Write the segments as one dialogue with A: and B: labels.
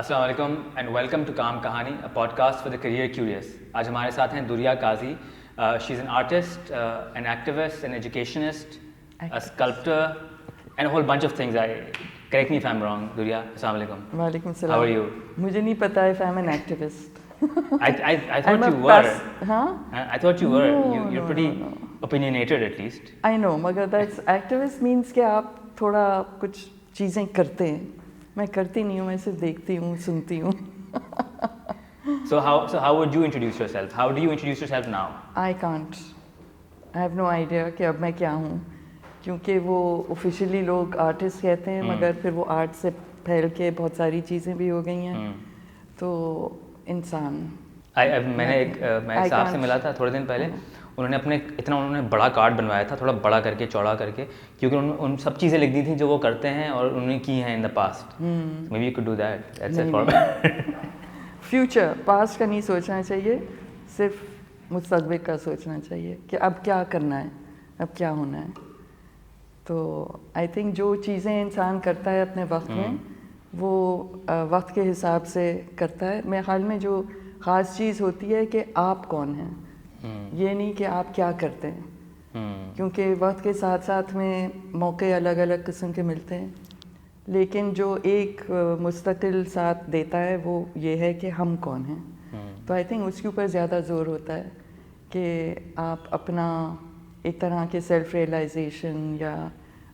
A: السلام علیکم and welcome to Kaam Kahani, a podcast for the career curious. آج ہمارے ساتھ ہیں Durriya Kazi. She is an artist, an activist, an educationist, a sculptor and whole bunch of things. Correct me if I am wrong. Durriya, السلام علیکم.
B: وعلیکم السلام.
A: How are you?
B: مجھے نہیں پتا if I'm an activist.
A: I thought you were.
B: Huh?
A: I thought you were.
B: No,
A: You're
B: no,
A: pretty
B: no.
A: opinionated at least.
B: I know, مگر that's activist means کہ آپ تھوڑا کچھ چیزیں کرتے ہیں. میں کرتی نہیں ہوں, میں صرف دیکھتی ہوں, سنتی ہوں.
A: So how would you introduce yourself? How do you introduce yourself now?
B: I can't. I have no idea کہ اب میں کیا ہوں, کیونکہ وہ آفیشلی لوگ آرٹسٹ کہتے ہیں, مگر پھر وہ آرٹ سے پھیل کے بہت ساری چیزیں بھی ہو گئی ہیں. تو انسان,
A: میں نے ایک صاحب سے ملا تھا تھوڑے دن پہلے. انہوں نے بڑا کارڈ بنوایا تھا, تھوڑا بڑا کر کے, چوڑا کر کے, کیونکہ انہوں نے ان سب چیزیں لکھ دی تھیں جو وہ کرتے ہیں اور انہوں نے کی ہیں in the past. May be you could do that. That's it for
B: future. Past کا نہیں سوچنا چاہیے, صرف مستقبل کا سوچنا چاہیے کہ اب کیا کرنا ہے, اب کیا ہونا ہے. تو آئی تھنک جو چیزیں انسان کرتا ہے اپنے وقت میں, وہ وقت کے حساب سے کرتا ہے. میرے خیال میں جو خاص چیز ہوتی ہے کہ آپ کون ہیں, یہ نہیں کہ آپ کیا کرتے ہیں, کیونکہ وقت کے ساتھ ساتھ میں موقع الگ الگ قسم کے ملتے ہیں, لیکن جو ایک مستقل ساتھ دیتا ہے وہ یہ ہے کہ ہم کون ہیں. تو آئی تھنک اس کے اوپر زیادہ زور ہوتا ہے کہ آپ اپنا ایک طرح کے سیلف ریئلائزیشن یا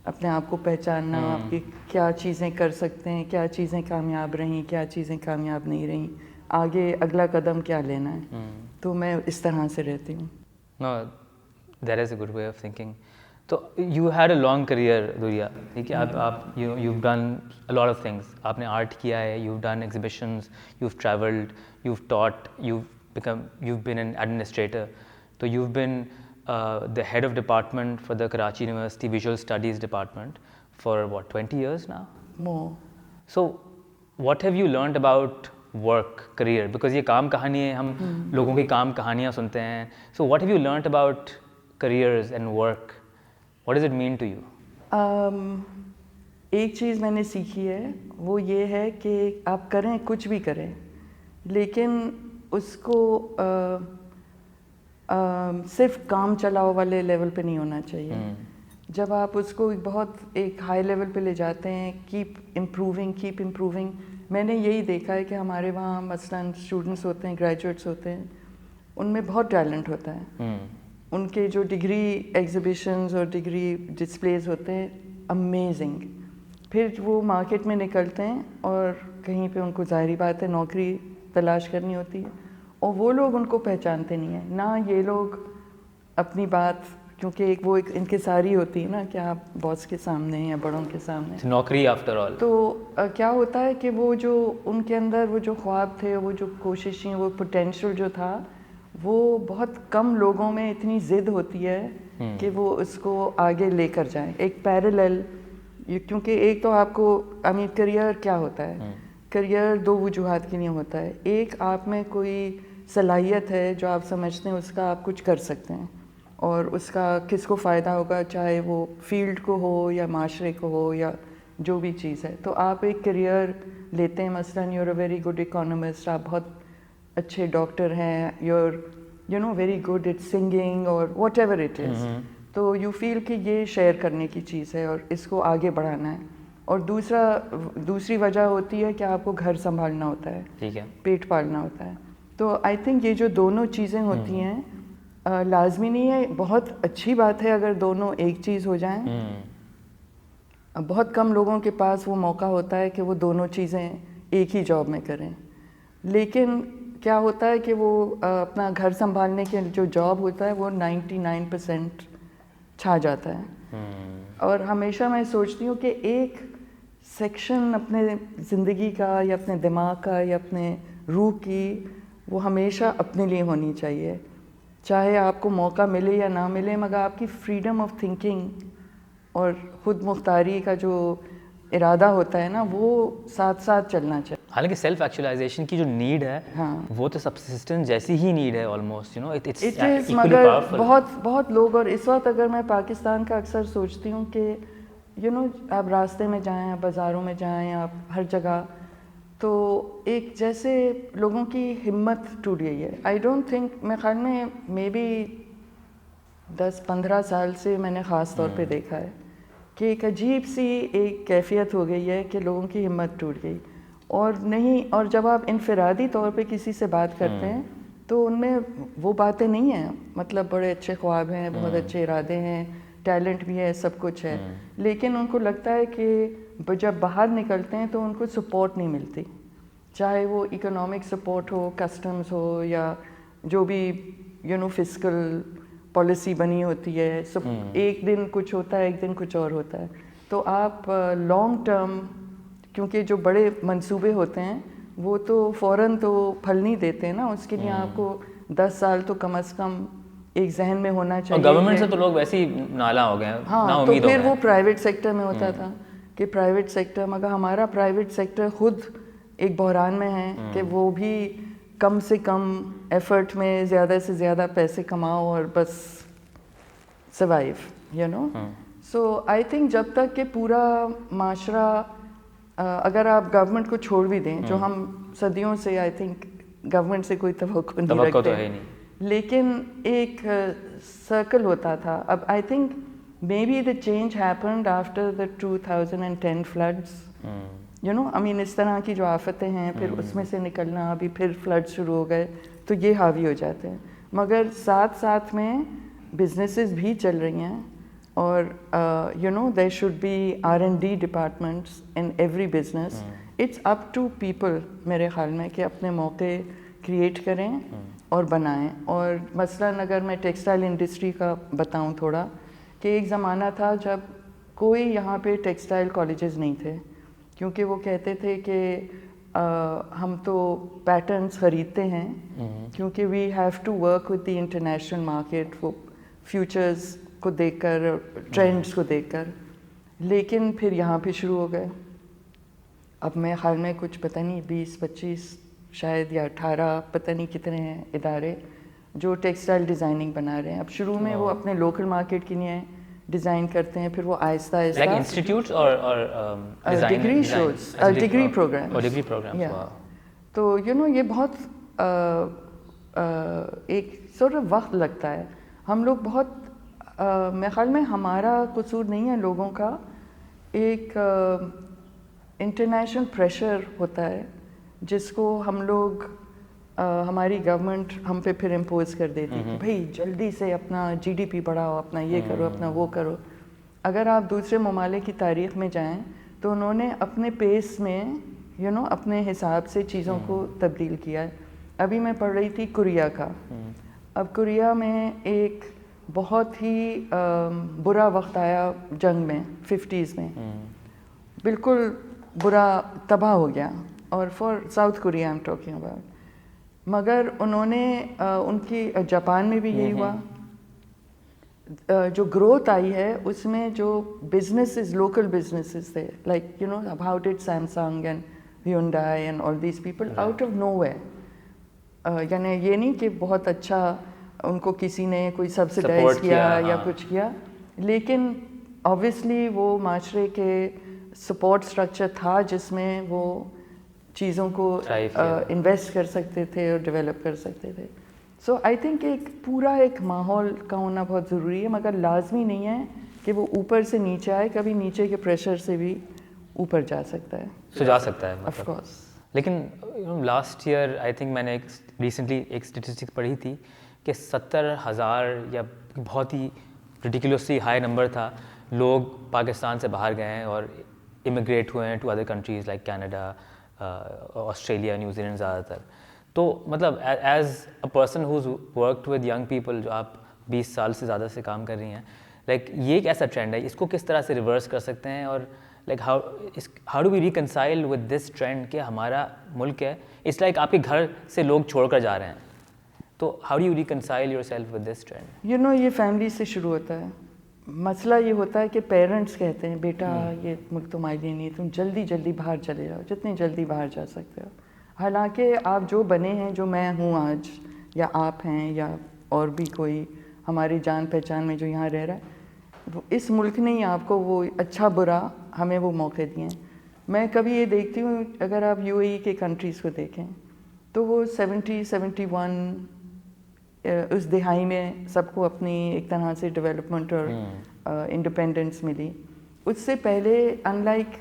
B: اپنے آپ کو پہچاننا, آپ کی کیا چیزیں کر سکتے ہیں, کیا چیزیں کامیاب رہیں, کیا چیزیں کامیاب نہیں رہیں, آگے اگلا قدم کیا لینا ہے. تو میں اس طرح سے رہتی ہوں.
A: No, that is a good way of thinking. So you had a long career, Durya. ٹھیک ہے, آپ you've done a lot of things. آپ نے آرٹ کیا ہے, you've done exhibitions, you've traveled, you've taught, you've been an administrator. So you've been the head of department for the Karachi University Visual Studies Department for what, 20 years now?
B: More.
A: So what have you learned about work, career? Because یہ کام کہانی ہے, ہم لوگوں کی کام کہانیاں سنتے ہیں. So what have you learned about careers and work? What does it mean to you?
B: ایک چیز میں نے سیکھی ہے, وہ یہ ہے کہ آپ کریں, کچھ بھی کریں, لیکن اس کو صرف کام چلاؤ والے لیول پہ نہیں ہونا چاہیے. جب آپ اس کو بہت ایک ہائی لیول پہ لے جاتے ہیں, کیپ امپروونگ. میں نے یہی دیکھا ہے کہ ہمارے وہاں مثلاً اسٹوڈنٹس ہوتے ہیں, گریجویٹس ہوتے ہیں, ان میں بہت ٹیلنٹ ہوتا ہے. ان کے جو ڈگری ایگزیبیشنز اور ڈگری ڈسپلیز ہوتے ہیں, امیزنگ. پھر وہ مارکیٹ میں نکلتے ہیں اور کہیں پہ ان کو ظاہری بات ہے نوکری تلاش کرنی ہوتی ہے, اور وہ لوگ ان کو پہچانتے نہیں ہیں. نہ یہ لوگ اپنی بات, کیونکہ ایک وہ ایک انکساری ہوتی ہے نا کہ آپ باس کے سامنے یا بڑوں کے سامنے,
A: نوکری آفٹر آل.
B: تو کیا ہوتا ہے کہ وہ جو ان کے اندر وہ جو خواب تھے, وہ جو کوششیں, وہ پوٹینشیل جو تھا, وہ بہت کم لوگوں میں اتنی ضد ہوتی ہے کہ وہ اس کو آگے لے کر جائیں. ایک پیرالل, کیونکہ ایک تو آپ کو کریئر کیا ہوتا ہے, کریئر دو وجوہات کے لیے ہوتا ہے. ایک, آپ میں کوئی صلاحیت ہے جو آپ سمجھتے ہیں اس کا آپ کچھ کر سکتے ہیں اور اس کا کس کو فائدہ ہوگا, چاہے وہ فیلڈ کو ہو یا معاشرے کو ہو یا جو بھی چیز ہے. تو آپ ایک کریئر لیتے ہیں, مثلاً you are a very good economist, آپ بہت اچھے ڈاکٹر ہیں, you are very good at singing اور واٹ ایور اٹ از. تو یو فیل کہ یہ شیئر کرنے کی چیز ہے اور اس کو آگے بڑھانا ہے. اور دوسری وجہ ہوتی ہے کہ آپ کو گھر سنبھالنا ہوتا ہے,
A: ٹھیک ہے,
B: پیٹ پالنا ہوتا ہے. تو آئی تھنک یہ جو دونوں چیزیں ہوتی ہیں, لازمی نہیں ہے, بہت اچھی بات ہے اگر دونوں ایک چیز ہو جائیں. بہت کم لوگوں کے پاس وہ موقع ہوتا ہے کہ وہ دونوں چیزیں ایک ہی جاب میں کریں. لیکن کیا ہوتا ہے کہ وہ اپنا گھر سنبھالنے کے جو جاب ہوتا ہے وہ 99% چھا جاتا ہے. اور ہمیشہ میں سوچتی ہوں کہ ایک سیکشن اپنے زندگی کا یا اپنے دماغ کا یا اپنے روح کی, وہ ہمیشہ اپنے لیے ہونی چاہیے, چاہے آپ کو موقع ملے یا نہ ملے, مگر آپ کی فریڈم آف تھنکنگ اور خود مختاری کا جو ارادہ ہوتا ہے نا, وہ ساتھ ساتھ چلنا چاہیے.
A: حالانکہ سیلف ایکچولائزیشن کی جو نیڈ ہے, وہ تو سبسسٹنس جیسی ہی نیڈ ہے آلموسٹ,
B: مگر بہت لوگ, اور اس وقت اگر میں پاکستان کا اکثر سوچتی ہوں کہ آپ راستے میں جائیں, آپ بازاروں میں جائیں, آپ ہر جگہ تو ایک جیسے لوگوں کی ہمت ٹوٹ گئی ہے. آئی ڈونٹ تھنک, میرے خیال میں مے بی 10-15 سال سے میں نے خاص طور پہ دیکھا ہے کہ ایک عجیب سی ایک کیفیت ہو گئی ہے کہ لوگوں کی ہمت ٹوٹ گئی. اور جب آپ انفرادی طور پہ کسی سے بات کرتے ہیں تو ان میں وہ باتیں نہیں ہیں. مطلب بڑے اچھے خواب ہیں, بہت اچھے ارادے ہیں, ٹیلنٹ بھی ہے, سب کچھ ہے, لیکن ان کو لگتا ہے کہ جب باہر نکلتے ہیں تو ان کو سپورٹ نہیں ملتی, چاہے وہ اکنامک سپورٹ ہو, کسٹمز ہو, یا جو بھی فسکل پالیسی بنی ہوتی ہے. ایک دن کچھ ہوتا ہے, ایک دن کچھ اور ہوتا ہے. تو آپ لانگ ٹرم, کیونکہ جو بڑے منصوبے ہوتے ہیں وہ تو فوراً تو پھل نہیں دیتے ہیں نا, اس کے لیے آپ کو 10 سال تو کم از کم ایک ذہن میں ہونا چاہیے.
A: گورنمنٹ سے تو لوگ ویسے ہی نالا ہو گئے ہیں,
B: ہاں, تو پھر وہ پرائیویٹ سیکٹر میں ہوتا تھا کہ پرائیویٹ سیکٹر, مگر ہمارا پرائیویٹ سیکٹر خود ایک بحران میں ہے کہ وہ بھی کم سے کم ایفرٹ میں زیادہ سے زیادہ پیسے کماؤ اور بس سروائیو. سو آئی تھنک جب تک کہ پورا معاشرہ, اگر آپ گورنمنٹ کو چھوڑ بھی دیں, جو ہم صدیوں سے آئی تھنک گورنمنٹ سے کوئی توقع نہیں رکھتے, لیکن ایک سرکل ہوتا تھا. اب I think maybe the change happened after the 2010 floods. I mean اس طرح کی جو آفتیں ہیں, پھر اس میں سے نکلنا, ابھی پھر فلڈ شروع ہو گئے تو یہ حاوی ہو جاتے ہیں. مگر ساتھ ساتھ میں بزنسز بھی چل رہی ہیں, اور there should be R&D departments in every business. It's up to people میرے خیال میں کہ اپنے موقع کریٹ کریں اور بنائیں. اور مثلاً اگر میں ٹیکسٹائل انڈسٹری کا بتاؤں تھوڑا, کہ ایک زمانہ تھا جب کوئی یہاں پہ ٹیکسٹائل کالجز نہیں تھے, کیونکہ وہ کہتے تھے کہ ہم تو پیٹرنس خریدتے ہیں, کیونکہ we have to work with the international market, وہ فیوچرز کو دیکھ کر, ٹرینڈس کو دیکھ کر. لیکن پھر یہاں پہ شروع ہو گئے. اب میں خیال میں کچھ پتہ نہیں 20-25 شاید یا 18 پتہ نہیں کتنے ہیں ادارے جو ٹیکسٹائل ڈیزائننگ بنا رہے ہیں. اب شروع میں وہ اپنے لوکل مارکیٹ کے لیے ڈیزائن کرتے ہیں, پھر وہ آہستہ آہستہ
A: انسٹیٹیوٹس اور
B: ڈگری شوز, ڈگری پروگرام. تو یہ بہت ایک سورٹ آف وقت لگتا ہے. ہم لوگ بہت, میرے خیال میں ہمارا قصور نہیں ہے لوگوں کا, ایک انٹرنیشنل پریشر ہوتا ہے جس کو ہم لوگ, ہماری گورنمنٹ ہم پہ پھر امپوز کر دیتی ہے کہ بھائی جلدی سے اپنا GDP بڑھاؤ, اپنا یہ کرو, اپنا وہ کرو. اگر آپ دوسرے ممالک کی تاریخ میں جائیں تو انہوں نے اپنے پیس میں اپنے حساب سے چیزوں کو تبدیل کیا ہے. ابھی میں پڑھ رہی تھی کوریا کا. اب کوریا میں ایک بہت ہی برا وقت آیا جنگ میں, 50s میں, بالکل برا, تباہ ہو گیا. اور for south Korea I am talking about. مگر انہوں نے ان کی, جاپان میں بھی یہی ہوا, جو گروتھ آئی ہے اس میں جو بزنسز, لوکل بزنسز تھے, like about it Samsung and Hyundai and all these people out of nowhere. یعنی یہ نہیں کہ بہت اچھا ان کو کسی نے کوئی سبسڈائز کیا یا کچھ کیا, لیکن آبویسلی وہ معاشرے کے سپورٹ اسٹرکچر تھا جس میں وہ چیزوں کو انویسٹ کر سکتے تھے اور ڈیولپ کر سکتے تھے. سو آئی تھنک ایک پورا ایک ماحول کا ہونا بہت ضروری ہے, مگر لازمی نہیں ہے کہ وہ اوپر سے نیچے آئے, کبھی نیچے کے پریشر سے بھی اوپر جا سکتا ہے,
A: جا سکتا ہے
B: آف کورس.
A: لیکن لاسٹ ایئر آئی تھنک میں نے ریسنٹلی ایک اسٹیٹسٹک پڑھی تھی کہ 70,000 یا بہت ہی ریڈیکولسلی ہائی نمبر تھا, لوگ پاکستان سے باہر گئے ہیں اور امیگریٹ ہوئے ہیں to other countries like Canada, Australia, New Zealand زیادہ تر. تو مطلب as a person who's worked with young people, جو آپ 20 سال سے زیادہ سے کام کر رہی ہیں, لائک یہ ایک ایسا ٹرینڈ ہے, اس کو کس طرح سے ریورس کر سکتے ہیں, اور like how do we reconcile with this trend کہ ہمارا ملک ہے, اٹس لائک آپ کے گھر سے لوگ چھوڑ کر جا رہے ہیں, تو how do you reconcile yourself with this trend?
B: یہ فیملی سے شروع ہوتا ہے. مسئلہ یہ ہوتا ہے کہ پیرنٹس کہتے ہیں بیٹا یہ ملک تمہارے لیے نہیں, تم جلدی جلدی باہر چلے جاؤ, جتنی جلدی باہر جا سکتے ہو. حالانکہ آپ جو بنے ہیں, جو میں ہوں آج, یا آپ ہیں, یا اور بھی کوئی ہماری جان پہچان میں جو یہاں رہ رہا ہے, اس ملک نے ہی آپ کو وہ اچھا برا ہمیں وہ موقع دیے ہیں. میں کبھی یہ دیکھتی ہوں اگر آپ UAE کے کنٹریز کو دیکھیں تو وہ 71 اس دہائی میں سب کو اپنی ایک طرح سے ڈیولپمنٹ اور انڈیپینڈنس ملی. اس سے پہلے ان لائک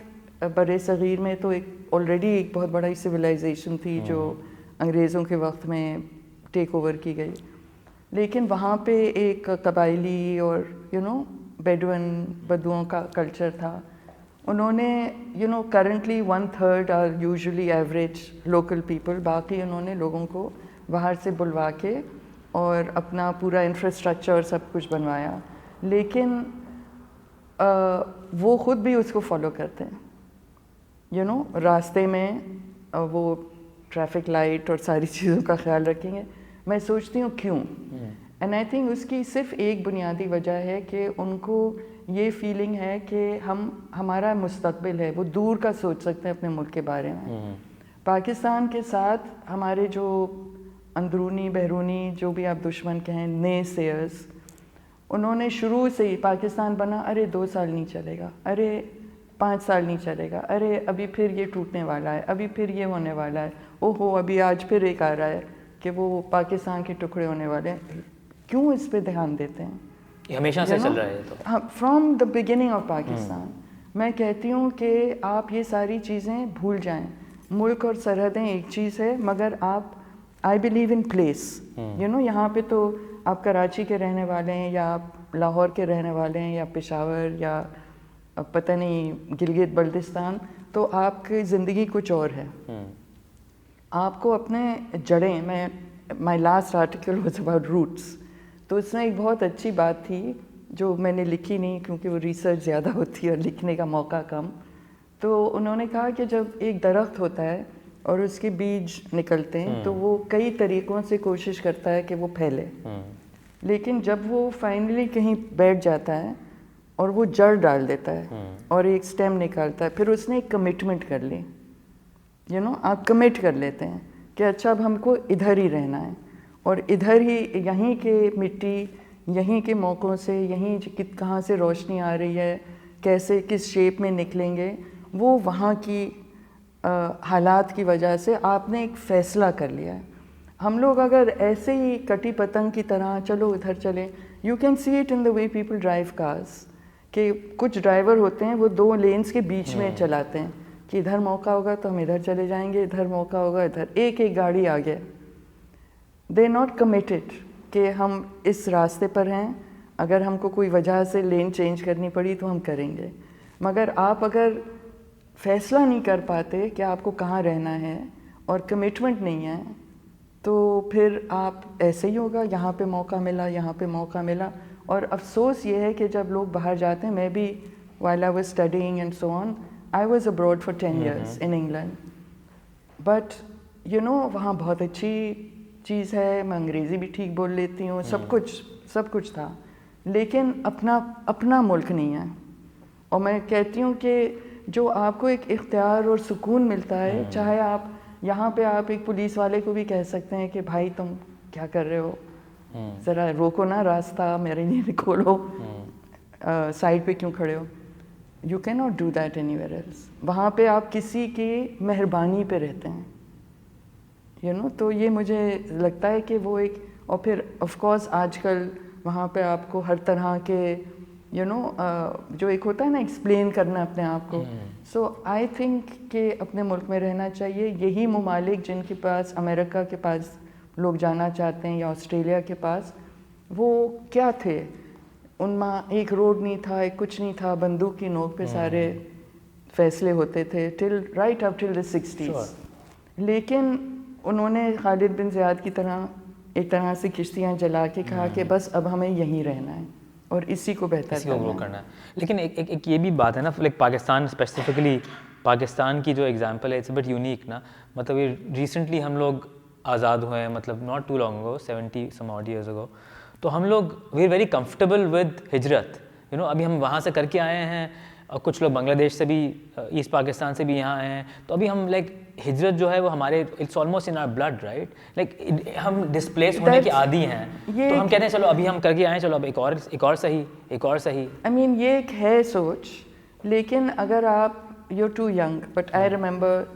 B: بر صغیر میں تو ایک آلریڈی ایک بہت بڑا سویلائزیشن تھی جو انگریزوں کے وقت میں ٹیک اوور کی گئی, لیکن وہاں پہ ایک قبائلی اور بدوؤں کا کلچر تھا. انہوں نے currently 1/3 are usually average local people, باقی انہوں نے لوگوں کو باہر سے بلوا کے اور اپنا پورا انفراسٹرکچر اور سب کچھ بنوایا, لیکن وہ خود بھی اس کو فالو کرتے ہیں. راستے میں وہ ٹریفک لائٹ اور ساری چیزوں کا خیال رکھیں گے. میں سوچتی ہوں کیوں, اینڈ آئی تھنک اس کی صرف ایک بنیادی وجہ ہے کہ ان کو یہ فیلنگ ہے کہ ہمارا مستقبل ہے, وہ دور کا سوچ سکتے ہیں اپنے ملک کے بارے میں. پاکستان کے ساتھ ہمارے جو اندرونی بیرونی جو بھی آپ دشمن کہیں نئے سیئرس, انہوں نے شروع سے ہی پاکستان بنا, ارے 2 سال نہیں چلے گا, ارے 5 سال نہیں چلے گا, ارے ابھی پھر یہ ٹوٹنے والا ہے, ابھی پھر یہ ہونے والا ہے, اوہو ابھی آج پھر ایک آ رہا ہے کہ وہ پاکستان کے ٹکڑے ہونے والے ہیں. کیوں اس پہ دھیان دیتے ہیں؟
A: یہ ہمیشہ سے چل رہا ہے تو
B: from the beginning of Pakistan. میں کہتی ہوں کہ آپ یہ ساری چیزیں بھول جائیں. ملک اور سرحدیں ایک چیز ہے, مگر آپ آئی بلیو ان پلیس. یہاں پہ تو آپ کراچی کے رہنے والے ہیں یا آپ لاہور کے رہنے والے ہیں یا پشاور یا پتہ نہیں گلگت بلتستان, تو آپ کی زندگی کچھ اور ہے. آپ کو اپنے جڑیں, my last article was about roots, تو اس میں ایک بہت اچھی بات تھی جو میں نے لکھی نہیں کیونکہ وہ ریسرچ زیادہ ہوتی ہے اور لکھنے کا موقع کم. تو انہوں نے کہا کہ جب ایک درخت ہوتا ہے اور اس کے بیج نکلتے ہیں تو وہ کئی طریقوں سے کوشش کرتا ہے کہ وہ پھیلے, لیکن جب وہ فائنلی کہیں بیٹھ جاتا ہے اور وہ جڑ ڈال دیتا ہے اور ایک سٹیم نکالتا ہے, پھر اس نے ایک کمٹمنٹ کر لی. آپ کمٹ کر لیتے ہیں کہ اچھا اب ہم کو ادھر ہی رہنا ہے اور ادھر ہی, یہیں کے مٹی, یہیں کے موقعوں سے, یہیں کہاں سے روشنی آ رہی ہے, کیسے کس شیپ میں نکلیں گے, وہ وہاں کی حالات کی وجہ سے آپ نے ایک فیصلہ کر لیا ہے. ہم لوگ اگر ایسے ہی کٹی پتنگ کی طرح چلو ادھر چلیں, you can see it in the way people drive cars, کہ کچھ ڈرائیور ہوتے ہیں وہ 2 لینز کے بیچ میں چلاتے ہیں کہ ادھر موقع ہوگا تو ہم ادھر چلے جائیں گے, ادھر موقع ہوگا ادھر, ایک گاڑی آگے. دے ناٹ کمیٹڈ کہ ہم اس راستے پر ہیں, اگر ہم کو کوئی وجہ سے لین چینج کرنی پڑی تو ہم کریں گے. مگر آپ اگر فیصلہ نہیں کر پاتے کہ آپ کو کہاں رہنا ہے اور کمٹمنٹ نہیں ہے, تو پھر آپ ایسے ہی ہوگا, یہاں پہ موقع ملا, یہاں پہ موقع ملا. اور افسوس یہ ہے کہ جب لوگ باہر جاتے ہیں, میں بھی while I was studying and so on, I was abroad for 10 years in England. But وہاں بہت اچھی چیز ہے, میں انگریزی بھی ٹھیک بول لیتی ہوں, سب کچھ تھا, لیکن اپنا ملک نہیں ہے. اور میں کہتی ہوں کہ جو آپ کو ایک اختیار اور سکون ملتا ہے, چاہے آپ یہاں پہ آپ ایک پولیس والے کو بھی کہہ سکتے ہیں کہ بھائی تم کیا کر رہے ہو, ذرا روکو نا راستہ, میرے لیے کھولو, سائڈ پہ کیوں کھڑے ہو. You can not do that anywhere else. وہاں پہ آپ کسی کی مہربانی پہ رہتے ہیں, تو یہ مجھے لگتا ہے کہ وہ ایک, اور پھر آف کورس آج کل وہاں پہ آپ کو ہر طرح کے جو ایک ہوتا ہے نا ایکسپلین کرنا اپنے آپ کو. سو آئی تھنک کہ اپنے ملک میں رہنا چاہیے. یہی ممالک جن کے پاس, امریکہ کے پاس لوگ جانا چاہتے ہیں یا آسٹریلیا کے پاس, وہ کیا تھے, ان میں ایک روڈ نہیں تھا, ایک کچھ نہیں تھا, بندوق کی نوک پہ سارے فیصلے ہوتے تھے right up till the 60s. لیکن انہوں نے خالد بن زیاد کی طرح ایک طرح سے کشتیاں جلا کے کہا کہ بس اب ہمیں یہیں رہنا ہے اور اسی کو بہتر
A: کرنا ہے. لیکن ایک یہ بھی بات ہے نا, لائک پاکستان اسپیسیفکلی, پاکستان کی جو ایگزامپل ہے اٹس بٹ یونیک نا. مطلب یہ ریسنٹلی ہم لوگ آزاد ہوئے ہیں, مطلب ناٹ ٹو لانگ اگو, 70 some odd years ago. تو ہم لوگ we are very comfortable with ہجرت. ابھی ہم وہاں سے کر کے آئے ہیں, اور کچھ لوگ بنگلہ دیش سے بھی, ایسٹ پاکستان سے بھی یہاں آئے ہیں. تو ابھی ہم لائک ہجرت جو ہے وہ ہمارے it's almost in our blood, right, like ہم ڈسپلیس ہونے کے عادی ہیں. تو ہم کہتے ہیں چلو ابھی ہم کر کے آئے, چلو اب ایک اور صحیح.
B: آئی مین یہ ایک ہے سوچ, لیکن اگر آپ you're too young, but I remember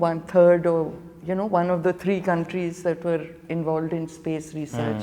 B: one third or one of the 3 countries that were involved in space research,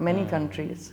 B: many countries.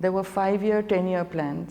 B: there were 5-year 10-year plans.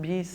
B: 20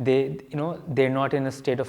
A: they're not in a state of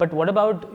A: But what about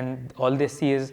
A: and all they see is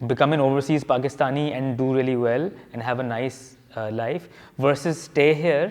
A: become an overseas Pakistani and do really well and have a nice life versus stay here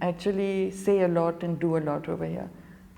B: actually say a lot and do a lot over here.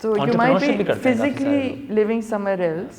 B: So you might be physically living somewhere else,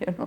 B: you know.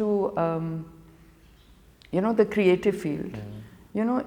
B: to you know the creative field, you know,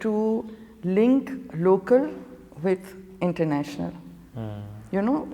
B: to link local with international. You know,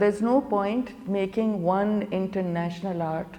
B: there's no point making one international art,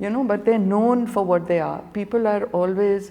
B: you know, but they're known for what they are. People are always,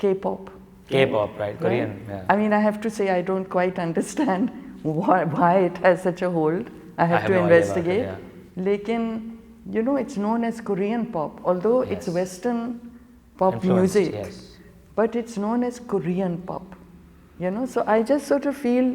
B: K-pop.
A: K-pop, right? Korean. Yeah.
B: I mean, I have to say I don't quite understand why it has such a hold. I have to investigate. Lekin, you know, it's known as Korean pop, although it's Western pop music, but it's known as Korean pop. You know, so I just sort of feel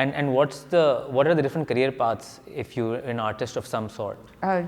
A: and what are the different career paths if you're an artist of some sort?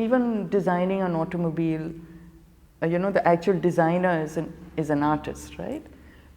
B: Even designing an automobile, you know, the actual designer is an artist, right?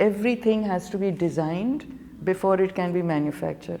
B: everything has to be designed before it can be manufactured.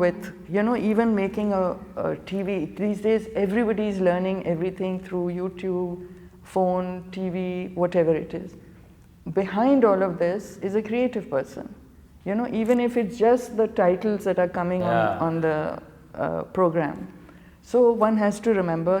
B: with even making a TV these days, everybody is learning everything through YouTube, phone, TV, whatever it is. Behind all of this is a creative person, even if it's just the titles that are coming on the program. So one has to remember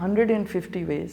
B: 150 ways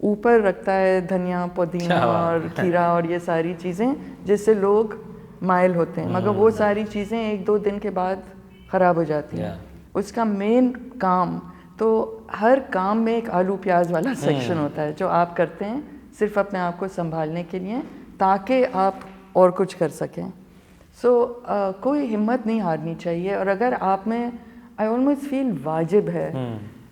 B: اوپر رکھتا ہے دھنیا پودینہ اور کھیرا اور یہ ساری چیزیں جس سے لوگ مائل ہوتے ہیں, مگر وہ ساری چیزیں 1-2 دن کے بعد خراب ہو جاتی ہیں. اس کا مین کام, تو ہر کام میں ایک آلو پیاز والا سیکشن ہوتا ہے جو آپ کرتے ہیں صرف اپنے آپ کو سنبھالنے کے لیے تاکہ آپ اور کچھ کر سکیں. سو کوئی ہمت نہیں ہارنی چاہیے, اور اگر آپ میں آئی آلموسٹ فیل واجب ہے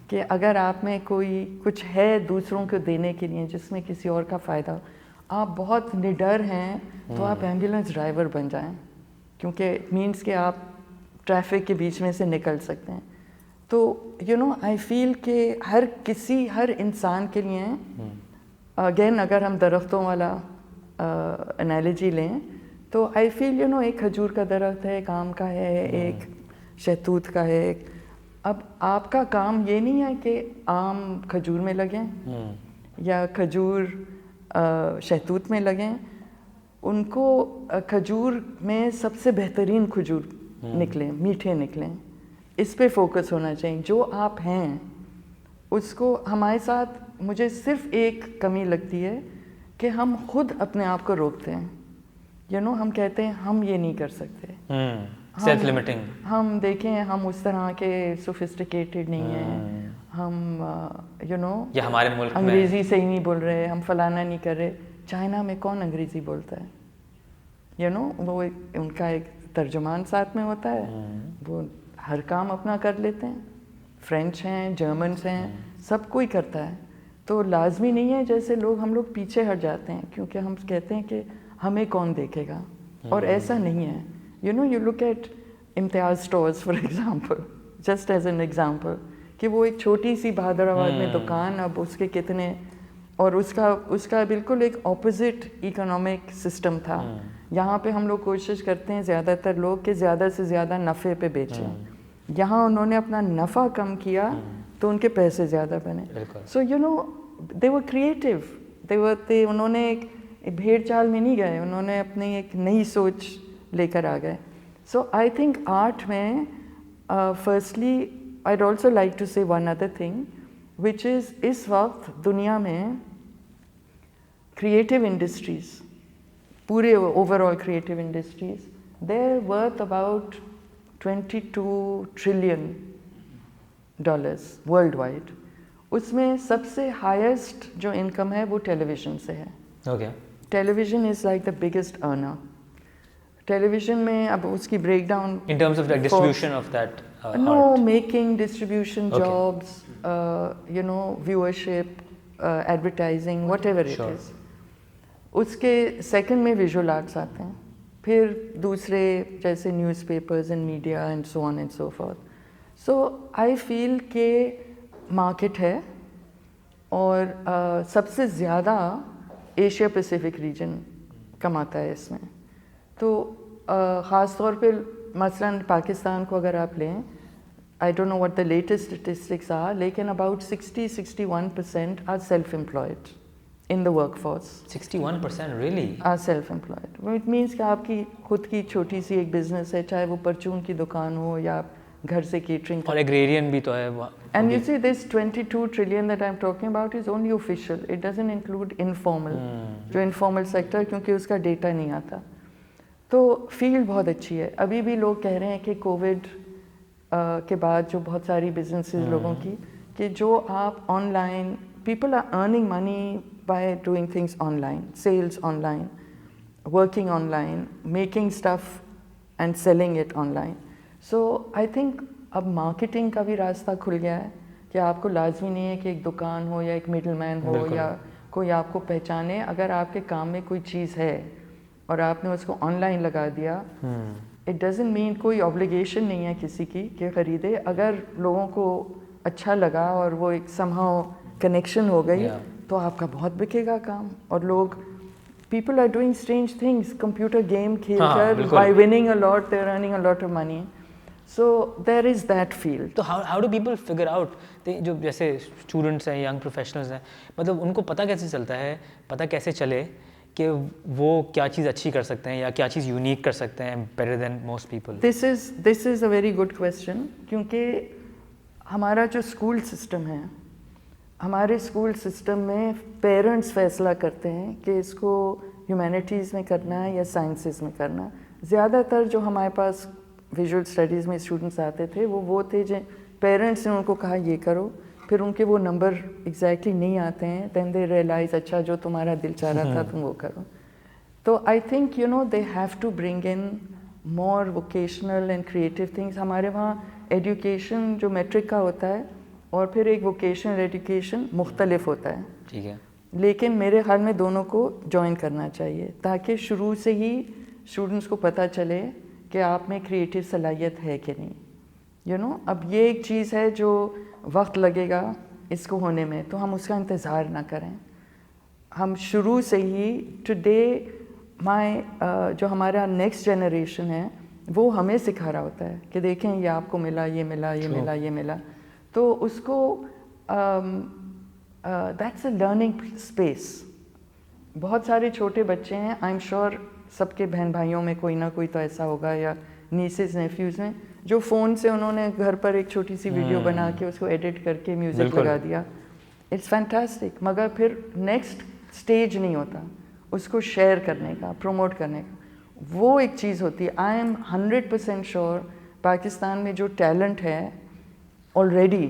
B: کہ اگر آپ میں کوئی کچھ ہے دوسروں کو دینے کے لیے جس میں کسی اور کا فائدہ, آپ بہت نڈر ہیں تو آپ ایمبولینس ڈرائیور بن جائیں, کیونکہ مینس کہ آپ ٹریفک کے بیچ میں سے نکل سکتے ہیں. تو آئی فیل کہ ہر انسان کے لیے, اگین اگر ہم درختوں والا انالوجی لیں تو آئی فیل ایک کھجور کا درخت ہے, ایک آم کا ہے, ایک شہتوت کا ہے. اب آپ کا کام یہ نہیں ہے کہ آم کھجور میں لگیں یا کھجور شہتوت میں لگیں, ان کو کھجور میں سب سے بہترین کھجور نکلیں, میٹھے نکلیں, اس پہ فوکس ہونا چاہیے. جو آپ ہیں اس کو ہمارے ساتھ مجھے صرف ایک کمی لگتی ہے کہ ہم خود اپنے آپ کو روکتے ہیں. ہم کہتے ہیں ہم یہ نہیں کر سکتے,
A: سیلف لمیٹنگ.
B: ہم دیکھیں ہم اس طرح کے سوفسٹیکیٹڈ نہیں ہیں, ہم
A: یا ہمارے ملک میں
B: انگریزی صحیح نہیں بول رہے, ہم فلانا نہیں کر رہے. چائنا میں کون انگریزی بولتا ہے؟ وہ ان کا ایک ترجمان ساتھ میں ہوتا ہے, وہ ہر کام اپنا کر لیتے ہیں. فرینچ ہیں, جرمنس ہیں, سب کوئی کرتا ہے. تو لازمی نہیں ہے جیسے ہم لوگ پیچھے ہٹ جاتے ہیں کیونکہ ہم کہتے ہیں کہ ہمیں کون دیکھے گا, اور ایسا نہیں ہے. you look at Imtiaz stores for example, just as an example, کہ وہ ایک چھوٹی سی بہادر آباد میں دکان, اب اس کے کتنے, اور اس کا بالکل ایک اپوزٹ اکنامک سسٹم تھا. یہاں پہ ہم لوگ کوشش کرتے ہیں زیادہ تر لوگ کہ زیادہ سے زیادہ نفع پہ بیچیں, یہاں انہوں نے اپنا نفع کم کیا تو ان کے پیسے زیادہ بنے. سو they were creative, انہوں نے ایک بھیڑ چال میں نہیں گئے, انہوں نے اپنی ایک نئی سوچ لے کر آ گئے. سو آئی تھنک آرٹ میں firstly I'd also like to say one other thing which is, اس وقت دنیا میں کریٹیو انڈسٹریز, پورے overall creative industries, they're worth about $22 trillion worldwide. اس میں سب سے ہائیسٹ جو انکم ہے وہ ٹیلی ویژن سے ہے.
A: Okay.
B: Television is like the biggest earner. Television میں اب اس کی breakdown
A: in terms of like distribution of that
B: no
A: art.
B: making, distribution,
A: Okay.
B: jobs, viewership, advertising, whatever it is. اس کے second میں visual arts آتے ہیں, پھر دوسرے جیسے newspapers and media and so on and so forth. So I feel کہ market ہے, اور سب سے زیادہ ایشیا پیسیفک ریجن کماتا ہے اس میں. تو خاص طور پہ مثلاً پاکستان کو اگر آپ لیں, I don't know what the latest statistics are, لیکن about 60-61% are self employed in the workforce.
A: 61% really?
B: Are self employed. It means کہ آپ کی خود کی چھوٹی سی ایک بزنس ہے, چاہے وہ پرچون کی دکان ہو یا گھر سے کیٹرنگ.
A: اور ایگریرین بھی تو ہے.
B: And you see this $22 trillion that I'm talking about is only official. It doesn't include informal. جو informal sector, کیونکہ اس کا ڈیٹا نہیں آتا. تو فیلڈ بہت اچھی ہے. ابھی بھی لوگ کہہ رہے ہیں کہ کووڈ کے بعد جو بہت ساری بزنسز لوگوں کی, کہ جو آپ online, people are earning money by doing things online, sales online, working online, making stuff and selling it online. So I think اب مارکیٹنگ کا بھی راستہ کھل گیا ہے کہ آپ کو لازمی نہیں ہے کہ ایک دکان ہو یا ایک مڈل مین ہو یا کوئی آپ کو پہچانے. اگر آپ کے کام میں کوئی چیز ہے اور آپ نے اس کو آن لائن لگا دیا, اٹ ڈزنٹ مین, کوئی آبلیگیشن نہیں ہے کسی کی کہ خریدے. اگر لوگوں کو اچھا لگا اور وہ ایک سمہاؤ کنیکشن ہو گئی تو آپ کا بہت بکے گا کام. اور لوگ, people are doing strange things, computer game کھیل کر by winning a lot they're earning a lot of money. So there is that field.
A: تو how do people figure out, جو جیسے اسٹوڈنٹس ہیں, ینگ پروفیشنلز ہیں, مطلب ان کو پتہ کیسے چلتا ہے, پتہ کیسے چلے کہ وہ کیا چیز اچھی کر سکتے ہیں یا کیا چیز یونیک کر سکتے ہیں better than most people?
B: This is a very good question. کیونکہ ہمارا جو اسکول سسٹم ہے, ہمارے اسکول سسٹم میں پیرنٹس فیصلہ کرتے ہیں کہ اس کو ہیومینٹیز میں کرنا ہے یا سائنسز میں کرنا ہے. زیادہ تر جو ہمارے پاس ویژول اسٹڈیز میں اسٹوڈنٹس آتے تھے وہ تھے جو پیرنٹس نے ان کو کہا یہ کرو, پھر ان کے وہ نمبر ایگزیکٹلی نہیں آتے ہیں, دین دے ریئلائز اچھا جو تمہارا دل چاہ رہا تھا تم وہ کرو. تو I think they have to bring in more vocational and creative things. ہمارے وہاں ایجوکیشن جو میٹرک کا ہوتا ہے اور پھر ایک ووکیشنل ایجوکیشن مختلف ہوتا ہے.
A: ٹھیک ہے.
B: لیکن میرے خیال میں دونوں کو جوائن کرنا چاہیے تاکہ شروع سے ہی اسٹوڈنٹس کو پتہ چلے کہ آپ میں کریٹیو صلاحیت ہے کہ نہیں. اب یہ ایک چیز ہے جو وقت لگے گا اس کو ہونے میں, تو ہم اس کا انتظار نہ کریں. ہم شروع سے ہی ٹوڈے جو ہمارا نیکسٹ جنریشن ہے وہ ہمیں سکھا رہا ہوتا ہے کہ دیکھیں یہ آپ کو ملا, یہ ملا, یہ ملا, یہ ملا. تو اس کو دیٹس اے لرننگ اسپیس. بہت سارے چھوٹے بچے ہیں, آئی ایم شیور سب کے بہن بھائیوں میں کوئی نہ کوئی تو ایسا ہوگا, یا نیسز نیفیوز میں, جو فون سے انہوں نے گھر پر ایک چھوٹی سی ویڈیو بنا کے اس کو ایڈٹ کر کے میوزک لگا دیا. It's fantastic. مگر پھر نیکسٹ اسٹیج نہیں ہوتا اس کو شیئر کرنے کا, پروموٹ کرنے کا. وہ ایک چیز ہوتی ہے. آئی ایم 100% شیور پاکستان میں جو ٹیلنٹ ہے آلریڈی,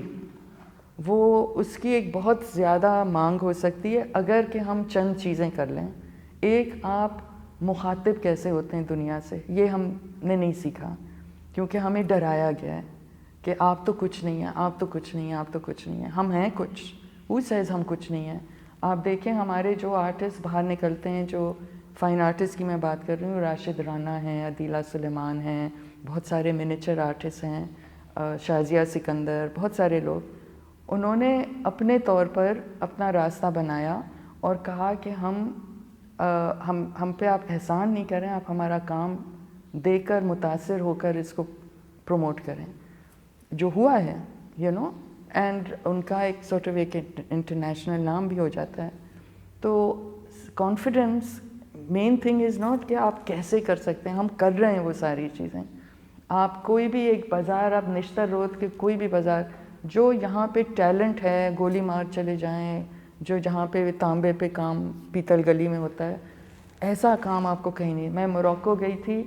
B: وہ اس کی ایک بہت زیادہ مانگ ہو سکتی ہے اگر کہ ہم چند چیزیں کر لیں. ایک, آپ مخاطب کیسے ہوتے ہیں دنیا سے, یہ ہم نے نہیں سیکھا کیونکہ ہمیں ڈرایا گیا ہے کہ آپ تو کچھ نہیں ہیں, آپ تو کچھ نہیں ہیں, آپ تو کچھ نہیں ہیں. ہم ہیں کچھ. Who says ہم کچھ نہیں ہیں؟ آپ دیکھیں ہمارے جو آرٹسٹ باہر نکلتے ہیں, جو فائن آرٹسٹ کی میں بات کر رہی ہوں, راشد رانا ہیں, عدیلہ سلیمان ہیں, بہت سارے منیچر آرٹسٹ ہیں, شازیہ سکندر, بہت سارے لوگ. انہوں نے اپنے طور پر اپنا راستہ بنایا اور کہا کہ ہم پہ آپ احسان نہیں کریں, آپ ہمارا کام دیکھ کر متاثر ہو کر اس کو پروموٹ کریں. جو ہوا ہے اینڈ ان کا ایک سارٹ آف ایک انٹرنیشنل نام بھی ہو جاتا ہے. تو confidence main thing is not کہ آپ کیسے کر سکتے ہیں, ہم کر رہے ہیں وہ ساری چیزیں. آپ کوئی بھی ایک بازار, آپ نشتر رود کے کوئی بھی بازار, جو یہاں پہ ٹیلنٹ ہے گولی مار چلے جائیں, جو جہاں پہ تانبے پہ کام پیتل گلی میں ہوتا ہے, ایسا کام آپ کو کہیں نہیں. میں موروکو گئی تھی,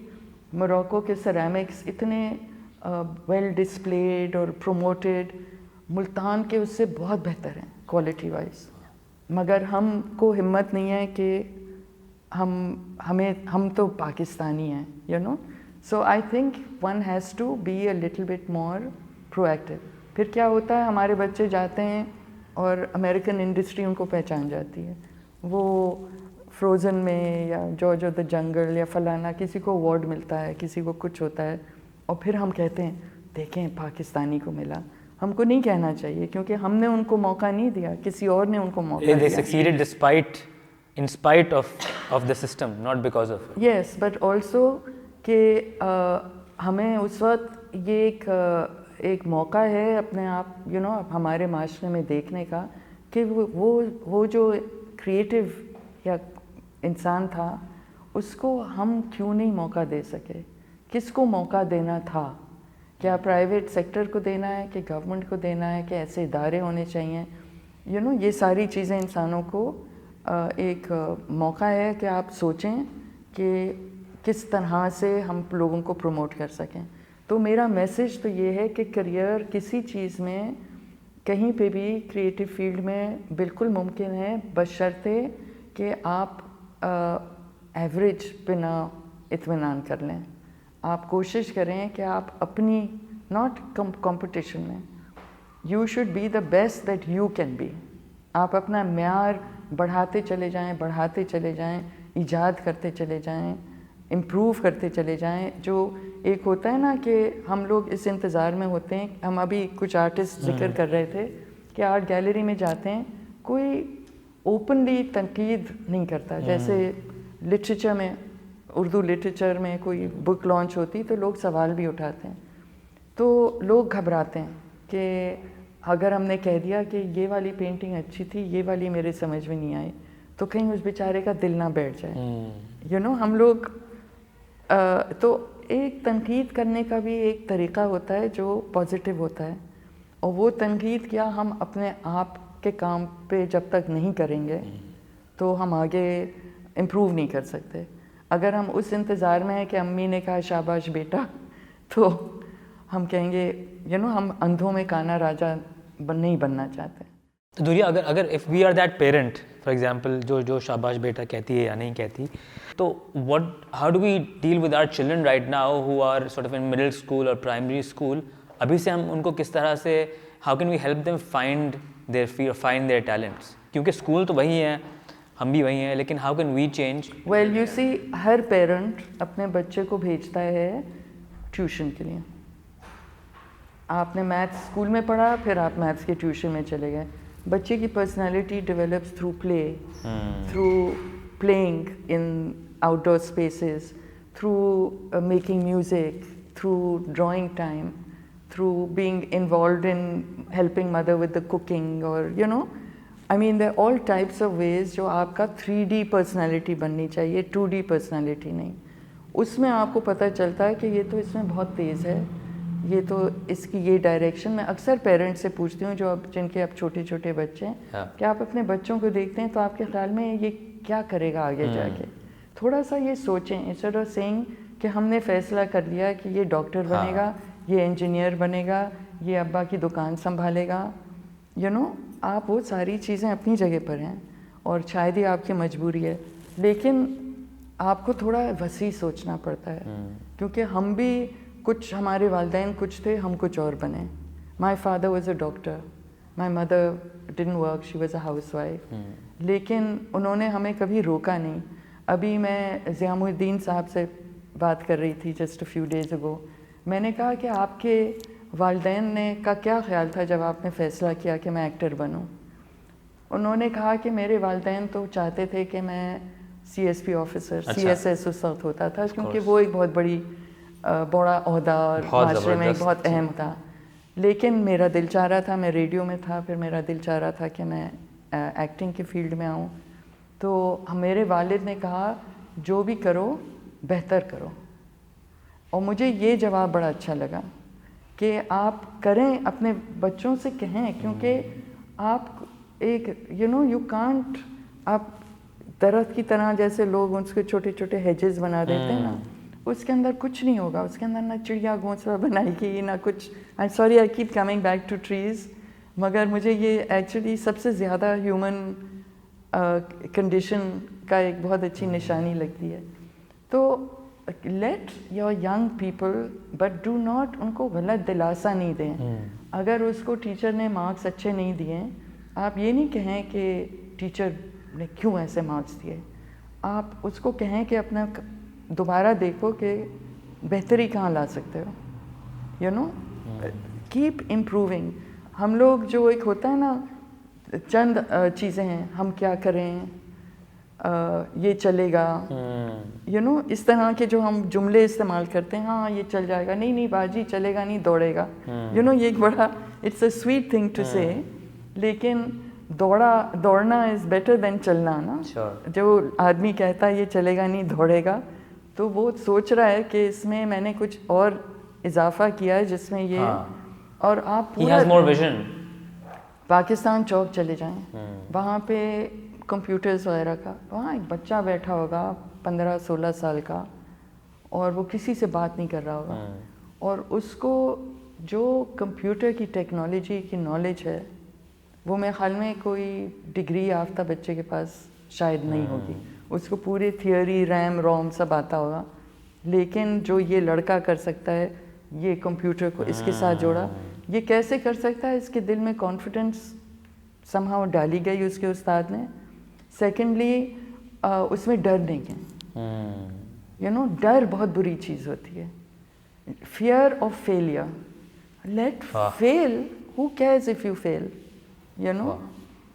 B: موروکو کے سیرامکس اتنے ویل ڈسپلیڈ اور پروموٹیڈ, ملتان کے اس سے بہت بہتر ہیں کوالٹی وائز. مگر ہم کو ہمت نہیں ہے کہ ہم تو پاکستانی ہیں so I think one has to be a little bit more proactive. پھر کیا ہوتا ہے, ہمارے بچے جاتے ہیں اور امریکن انڈسٹری ان کو پہچان جاتی ہے. وہ فروزن میں یا جارج آف دا جنگل یا فلانا, کسی کو اوارڈ ملتا ہے, کسی کو کچھ ہوتا ہے, اور پھر ہم کہتے ہیں دیکھیں پاکستانی کو ملا. ہم کو نہیں کہنا چاہیے کیونکہ ہم نے ان کو موقع نہیں دیا, کسی اور نے ان کو موقع دیا.
A: They succeeded in spite of the system, not because of it.
B: Yes, but also کہ ہمیں اس وقت یہ ایک موقع ہے اپنے آپ ہمارے معاشرے میں دیکھنے کا کہ وہ جو کریٹیو یا انسان تھا اس کو ہم کیوں نہیں موقع دے سکے. کس کو موقع دینا تھا؟ کیا پرائیویٹ سیکٹر کو دینا ہے کہ گورنمنٹ کو دینا ہے کہ ایسے ادارے ہونے چاہیے؟ یہ ساری چیزیں انسانوں کو ایک موقع ہے کہ آپ سوچیں کہ کس طرح سے ہم لوگوں کو پروموٹ کر سکیں. تو میرا میسیج تو یہ ہے کہ کریئر کسی چیز میں کہیں پہ بھی کریٹیو فیلڈ میں بالکل ممکن ہے, بشرطے کہ آپ ایوریج پہ نہ اطمینان کر لیں. آپ کوشش کریں کہ آپ اپنی ناٹ کمپٹیشن میں, you should be the best that you can be. آپ اپنا معیار بڑھاتے چلے جائیں, ایجاد کرتے چلے جائیں, امپروو کرتے چلے جائیں. جو ایک ہوتا ہے نا کہ ہم لوگ اس انتظار میں ہوتے ہیں, ہم ابھی کچھ آرٹسٹ ذکر کر رہے تھے کہ آرٹ گیلری میں جاتے ہیں, کوئی اوپنلی تنقید نہیں کرتا. جیسے لٹریچر میں, اردو لٹریچر میں کوئی بک لانچ ہوتی تو لوگ سوال بھی اٹھاتے ہیں, تو لوگ گھبراتے ہیں کہ اگر ہم نے کہہ دیا کہ یہ والی پینٹنگ اچھی تھی, یہ والی میرے سمجھ میں نہیں آئی, تو کہیں اس بیچارے کا دل نہ بیٹھ جائے. ہم لوگ تو ایک تنقید کرنے کا بھی ایک طریقہ ہوتا ہے جو پازیٹیو ہوتا ہے, اور وہ تنقید کیا ہم اپنے آپ کے کام پہ جب تک نہیں کریں گے تو ہم آگے امپروو نہیں کر سکتے. اگر ہم اس انتظار میں ہیں کہ امی نے کہا شاباش بیٹا تو ہم کہیں گے ہم اندھوں میں کانا راجا نہیں بننا چاہتے.
A: دوریا اگر if we are that parent for example جو شاباش بیٹا کہتی ہے یا نہیں کہتی, تو how do we deal with our children right now who are sort of in middle school اور پرائمری اسکول؟ ابھی سے ہم ان کو کس طرح سے how can we help them find their talents? کیونکہ اسکول تو وہی ہیں, ہم بھی وہی ہیں, لیکن how can we change?
B: Well you C Hare parent اپنے بچے کو بھیجتا ہے ٹیوشن کے لیے. آپ نے میتھس اسکول میں پڑھا, پھر آپ میتھس کے ٹیوشن میں چلے گئے. بچے کی personality develops through play, through playing in out door spaces, through making music, through drawing time, through being involved in helping mother with the cooking, اور I mean there are all types of ways جو آپ کا 3D personality بننی چاہیے, 2D personality نہیں. اس میں آپ کو پتہ چلتا ہے کہ یہ تو اس میں بہت تیز ہے, یہ تو اس کی یہ ڈائریکشن. میں اکثر پیرنٹس سے پوچھتی ہوں جو جن کے اب چھوٹے چھوٹے بچے ہیں کہ آپ اپنے بچوں کو دیکھتے ہیں تو آپ کے خیال میں یہ کیا کرے گا آگے جا کے. تھوڑا سا یہ سوچیں, انسٹیڈ آف سیئنگ کہ ہم نے فیصلہ کر لیا کہ یہ ڈاکٹر بنے گا, یہ انجینئر بنے گا, یہ ابا کی دکان سنبھالے گا. آپ وہ ساری چیزیں اپنی جگہ پر ہیں اور شاید ہی آپ کی مجبوری ہے, لیکن آپ کو تھوڑا وسیع سوچنا پڑتا ہے. کیونکہ ہم بھی کچھ, ہمارے والدین کچھ تھے, ہم کچھ اور بنے. My father was a doctor, my mother didn't work, she was a house wife, لیکن انہوں نے ہمیں کبھی روکا نہیں. ابھی میں ضیاء الدین صاحب سے بات کر رہی تھی just a few days ago. میں نے کہا کہ آپ کے والدین نے کا کیا خیال تھا جب آپ نے فیصلہ کیا کہ میں ایکٹر بنوں؟ انہوں نے کہا کہ میرے والدین تو چاہتے تھے کہ میں CSP آفیسر, CSS اس وقت ہوتا تھا, کیونکہ وہ ایک بہت بڑا عہدہ اور معاشرے میں ایک بہت اہم تھا. لیکن میرا دل چاہ رہا تھا, میں ریڈیو میں تھا, پھر میرا دل چاہ رہا تھا کہ میں ایکٹنگ کے فیلڈ میں آؤں. تو میرے والد نے کہا جو بھی کرو بہتر کرو. اور مجھے یہ جواب بڑا اچھا لگا کہ آپ کریں, اپنے بچوں سے کہیں, کیونکہ آپ ایک یو کانٹ, آپ درخت کی طرح جیسے لوگ اس کے چھوٹے چھوٹے ہیجز بنا دیتے ہیں نا, اس کے اندر کچھ نہیں ہوگا, اس کے اندر نہ چڑیا گھونسلہ بنائے گی نہ کچھ. I sorry I keep coming back to trees, مگر مجھے یہ ایکچولی سب سے زیادہ ہیومن کنڈیشن کا ایک بہت اچھی نشانی لگتی ہے. تو let your young people, but do not, ان کو غلط دلاسا نہیں دیں. اگر اس کو ٹیچر نے مارکس اچھے نہیں دیے, آپ یہ نہیں کہیں کہ ٹیچر نے کیوں ایسے مارکس دیے. آپ اس کو کہیں کہ اپنا دوبارہ دیکھو کہ بہتری کہاں لا سکتے ہو. Cap improving. ہم لوگ جو ایک ہوتا ہے نا, چند چیزیں ہیں, ہم کیا کریں, یہ چلے گا, اس طرح کے جو ہم جملے استعمال کرتے ہیں, ہاں یہ چل جائے گا, نہیں باجی چلے گا نہیں, دوڑے گا. یہ ایک بڑا it's a sweet thing to say, لیکن دوڑنا از بیٹر دین چلنا نا. جو آدمی کہتا ہے یہ چلے گا نہیں دوڑے گا, تو وہ سوچ رہا ہے کہ اس میں میں نے کچھ اور اضافہ کیا ہے جس میں یہ, اور آپ پورا پاکستان چوک چلے جائیں, وہاں پہ کمپیوٹرز وغیرہ کا, وہاں ایک بچہ بیٹھا ہوگا 15-16 سال کا, اور وہ کسی سے بات نہیں کر رہا ہوگا, اور اس کو جو کمپیوٹر کی ٹیکنالوجی کی نالج ہے وہ میرے خیال میں کوئی ڈگری یافتہ بچے کے پاس شاید نہیں ہوگی. اس کو پوری تھیوری, ریم روم سب آتا ہوگا, لیکن جو یہ لڑکا کر سکتا ہے, یہ کمپیوٹر کو اس کے ساتھ جوڑا, یہ کیسے کر سکتا ہے, اس کے دل میں کانفیڈنس سمہاؤ ڈالی گئی اس کے استاد نے. سیکنڈلی اس میں ڈر نہیں ہے, ڈر بہت بری چیز ہوتی ہے. Fear of failure, let fail, who cares if you fail.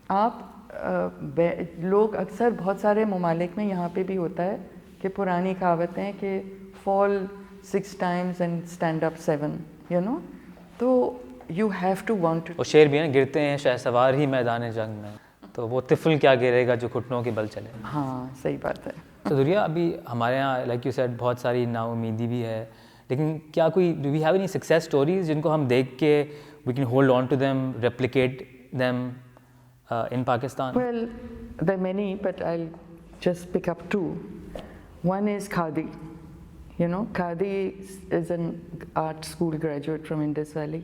B: آپ لوگ اکثر بہت سارے ممالک میں, یہاں پہ بھی ہوتا ہے کہ پرانی کہاوتیں کہ فال 6 times and stand up 7, تو یو ہیو ٹو وانٹ.
A: وہ شعر بھی ہے نا, گرتے ہیں شہسوار ہی میدان جنگ میں, تو وہ طفل کیا گرے گا جو گھٹنوں کے بل چلے.
B: ہاں صحیح بات ہے.
A: تو دوریا ابھی ہمارے یہاں لائک یو سیڈ بہت ساری نا امیدی بھی ہے, لیکن کیا کوئی do we have any success stories جن کو ہم دیکھ کے we can hold on to them, replicate them, in Pakistan?
B: Well, there are many, but I'll just pick up two. One is Khadi. You know, Khadi is an art school graduate from Indus Valley.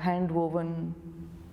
B: hand woven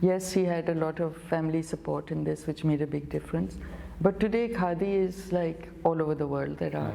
B: Yes, he had a lot of family support in this, which made a big difference. But today Khadi is like all over the world. There are,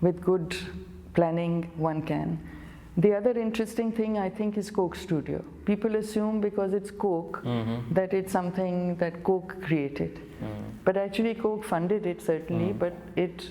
B: with good planning one can. The other interesting thing I think is Coke Studio. People assume because it's Coke that it's something that Coke created. But actually Coke funded it certainly, but it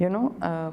B: You know,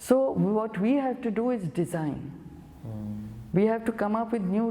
B: So what we have to do is design. We have to come up with new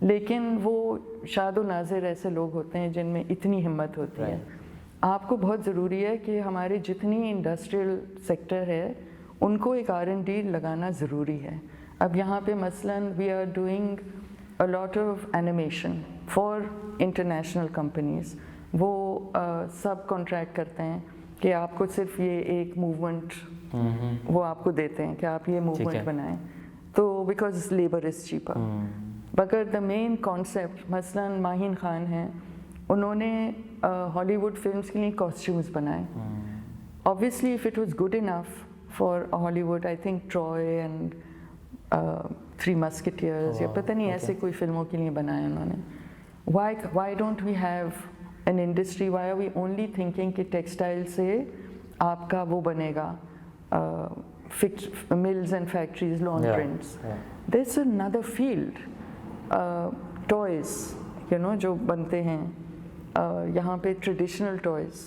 B: لیکن وہ شاد و ناظر ایسے لوگ ہوتے ہیں جن میں اتنی ہمت ہوتی ہے. آپ کو بہت ضروری ہے کہ ہمارے جتنی انڈسٹریل سیکٹر ہے ان کو ایک R&D لگانا ضروری ہے. اب یہاں پہ مثلاً we are doing a lot of animation for international companies. وہ سب کانٹریکٹ کرتے ہیں کہ آپ کو صرف یہ ایک موومنٹ وہ آپ کو دیتے ہیں کہ آپ یہ موومنٹ بنائیں, تو بیکاز لیبر از چیپر. مگر دا مین کانسیپٹ مثلاً ماہین خان ہیں, انہوں نے ہالی ووڈ فلمس کے لیے کاسٹیومز بنائے. obviously if it was good enough for Hollywood, I think Troy and Three Musketeers یا پتہ نہیں ایسے کوئی فلموں کے لیے بنائے انہوں نے. why don't we have an industry, why are we only thinking کہ ٹیکسٹائل سے آپ کا وہ بنے گا mills and factories, lawn prints. There's another field, toys, جو بنتے ہیں یہاں پہ ٹریڈیشنل ٹوائز,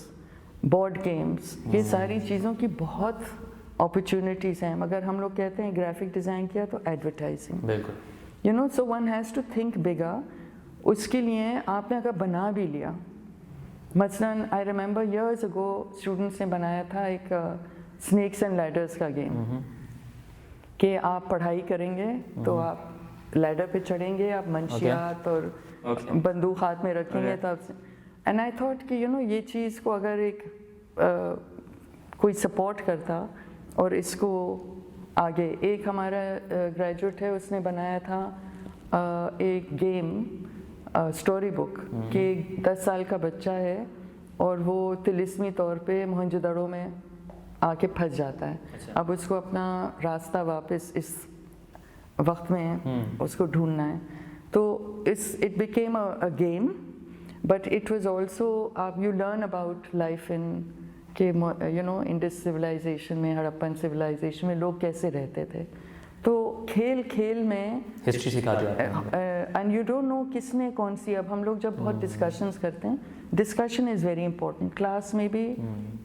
B: بورڈ گیمز, یہ ساری چیزوں کی بہت اپرچونیٹیز ہیں. مگر ہم لوگ کہتے ہیں گرافک ڈیزائن کیا تو ایڈورٹائزنگ. بالکل. سو ون ہیز ٹو تھنک بگر. اس کے لیے آپ نے اگر بنا بھی لیا, مثلاً I remember years ago students نے بنایا تھا ایک اسنیکس اینڈ لیڈرس کا گیم, کہ آپ پڑھائی کریں گے تو آپ لیڈر پہ چڑھیں گے, آپ منشیات اور بندوق ہاتھ میں رکھیں گے تب. اینڈ آئی تھاٹ کہ یہ چیز کو اگر ایک کوئی سپورٹ کرتا اور اس کو آگے. ایک ہمارا گریجویٹ ہے, اس نے بنایا تھا ایک گیم, اسٹوری بک, کہ 10 سال کا بچہ ہے اور وہ طلسمی طور پہ موہنجو میں آ کے پھنس جاتا ہے. اب اس کو اپنا راستہ واپس اس وقت میں اس کو ڈھونڈنا ہے. تو it became a game, but it was also you learn about life in کہ انڈس سویلائزیشن میں, ہڑپن سویلائزیشن میں لوگ کیسے رہتے تھے. تو کھیل کھیل میں
A: ہسٹری سکھاتے ہیں,
B: اینڈ یو ڈونٹ نو کس نے کون سی. اب ہم لوگ جب بہت ڈسکشنز کرتے ہیں, discussion is very important. Class میں بھی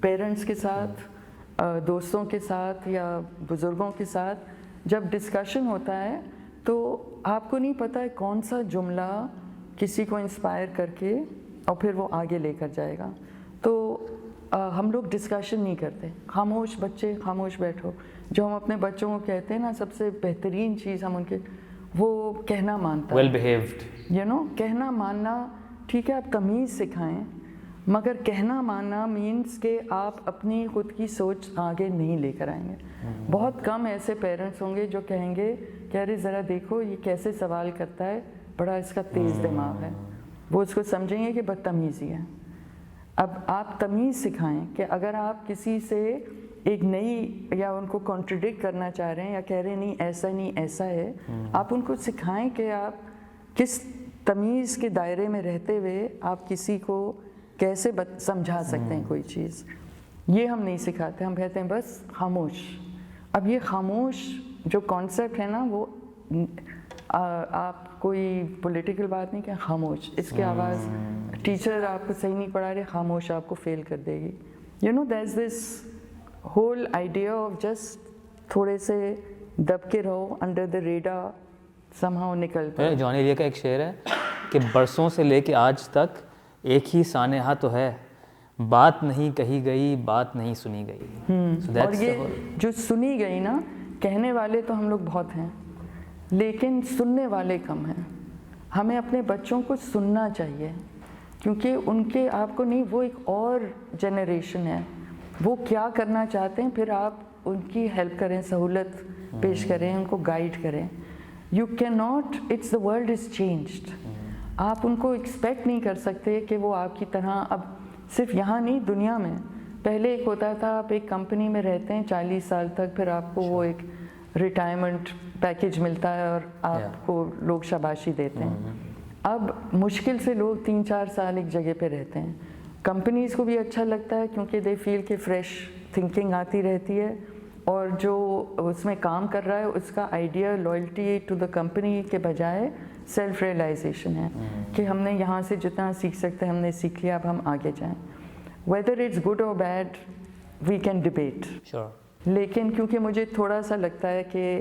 B: پیرنٹس کے ساتھ, دوستوں کے ساتھ یا بزرگوں کے ساتھ جب ڈسکشن ہوتا ہے تو آپ کو نہیں پتہ ہے کون سا جملہ کسی کو انسپائر کر کے اور پھر وہ آگے لے کر جائے گا. تو ہم لوگ ڈسکشن نہیں کرتے, خاموش بچے خاموش بیٹھو. جو ہم اپنے بچوں کو کہتے ہیں نا, سب سے بہترین چیز ہم ان کے, وہ کہنا مانتا,
A: ویل بیہیوڈ,
B: کہنا ماننا. ٹھیک ہے آپ تمیز سکھائیں, مگر کہنا ماننا مینس کہ آپ اپنی خود کی سوچ آگے نہیں لے کر آئیں گے. بہت کم ایسے پیرنٹس ہوں گے جو کہیں گے کہ ارے ذرا دیکھو یہ کیسے سوال کرتا ہے, بڑا اس کا تیز دماغ ہے. وہ اس کو سمجھیں گے کہ بدتمیزی ہے. اب آپ تمیز سکھائیں کہ اگر آپ کسی سے ایک نئی یا ان کو کانٹرڈکٹ کرنا چاہ رہے ہیں یا کہہ رہے ہیں نہیں ایسا نہیں ایسا ہے, آپ ان کو سکھائیں کہ آپ کس تمیز کے دائرے میں رہتے ہوئے آپ کسی کو کیسے سمجھا سکتے ہیں کوئی چیز. یہ ہم نہیں سکھاتے, ہم کہتے ہیں بس خاموش. اب یہ خاموش جو کانسیپٹ ہے نا, وہ آپ کوئی پولیٹیکل بات نہیں کہ خاموش, اس کی آواز ٹیچر آپ کو صحیح نہیں پڑھا رہے, خاموش آپ کو فیل کر دے گی. There is this whole idea of just تھوڑے سے دب کے رہو, under the radar somehow نکل پائے.
A: جانی ایلیا کا ایک شعر ہے کہ برسوں سے لے کے آج تک ایک ہی سانحہ تو ہے, بات نہیں کہی گئی, بات نہیں سنی گئی.
B: اور یہ جو سنی گئی نا, کہنے والے تو ہم لوگ بہت ہیں لیکن سننے والے کم ہیں. ہمیں اپنے بچوں کو سننا چاہیے, کیونکہ ان کے آپ کو نہیں, وہ ایک اور جنریشن ہے, وہ کیا کرنا چاہتے ہیں, پھر آپ ان کی ہیلپ کریں, سہولت پیش کریں, ان کو گائیڈ کریں. You can not, it's the world is changed. آپ ان کو ایکسپیکٹ نہیں کر سکتے کہ وہ آپ کی طرح, اب صرف یہاں نہیں دنیا میں. پہلے ایک ہوتا تھا آپ ایک کمپنی میں رہتے ہیں 40 سال تک, پھر آپ کو وہ ایک ریٹائرمنٹ پیکیج ملتا ہے اور آپ کو لوگ شاباشی دیتے ہیں. اب مشکل سے لوگ 3-4 سال ایک جگہ پہ رہتے ہیں. کمپنیز کو بھی اچھا لگتا ہے کیونکہ دے فیل کہ فریش تھنکنگ آتی رہتی ہے, اور جو اس میں کام کر رہا ہے اس کا idea loyalty to the company کے بجائے سیلف ریئلائزیشن ہے کہ ہم نے یہاں سے جتنا سیکھ سکتے ہیں ہم نے سیکھ لیا, اب ہم آگے جائیں. ویدر اٹس گڈ اور بیڈ وی کین ڈبیٹ. لیکن کیونکہ مجھے تھوڑا سا لگتا ہے کہ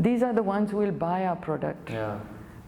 B: these are the ones who will buy our product.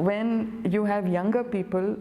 B: when you have younger people,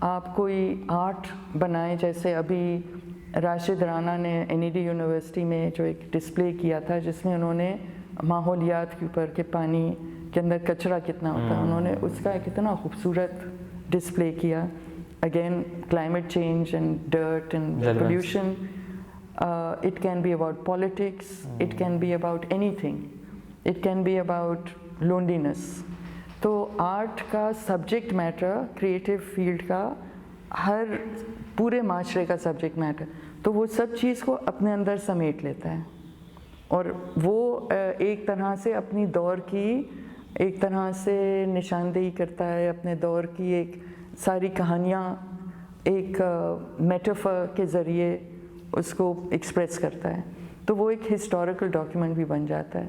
B: آپ کوئی آرٹ بنائیں, جیسے ابھی راشد رانا نے NED یونیورسٹی میں جو ایک ڈسپلے کیا تھا جس میں انہوں نے ماحولیات کے اوپر کہ پانی کے اندر کچرا کتنا ہوتا ہے, انہوں نے اس کا کتنا خوبصورت ڈسپلے کیا. Again climate change and dirt and pollution, it can be about politics, it can be about anything, it can be about loneliness. تو آرٹ کا سبجیکٹ میٹر کریٹیو فیلڈ کا ہر پورے معاشرے کا سبجیکٹ میٹر, تو وہ سب چیز کو اپنے اندر سمیٹ لیتا ہے, اور وہ ایک طرح سے اپنی دور کی ایک طرح سے نشاندہی کرتا ہے, اپنے دور کی ایک ساری کہانیاں ایک میٹافر کے ذریعے اس کو ایکسپریس کرتا ہے, تو وہ ایک ہسٹوریکل ڈاکیومنٹ بھی بن جاتا ہے.